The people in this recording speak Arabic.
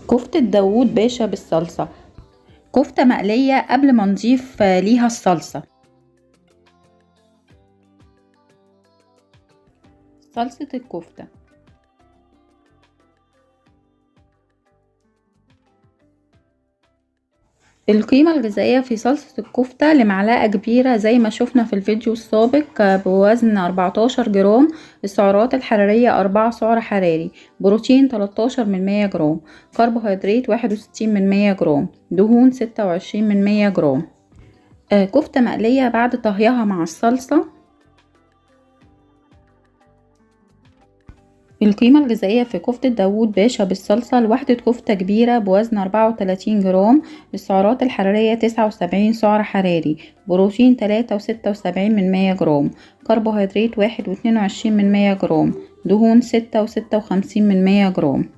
كفتة داوود باشا بالصلصة. كفتة مقلية قبل ما نضيف ليها الصلصة. صلصة الكفتة: القيمة الغذائية في صلصة الكفتة لمعلقة كبيرة زي ما شفنا في الفيديو السابق بوزن 14 جرام. السعرات الحرارية 4 سعر حراري، بروتين 13 من 100 جرام، كربوهيدرات 61 من 100 جرام، دهون 26 من 100 جرام. كفتة مقلية بعد طهيها مع الصلصة. القيمة الغذائية في كفتة داوود باشا بالصلصة: لوحدة كفتة كبيرة بوزن 34 جرام. السعرات الحرارية 79 سعر حراري، بروتين 3 و76 من 100 جرام، كربوهيدرات 1 و22 من 100 جرام، دهون 6 و56 من 100 جرام.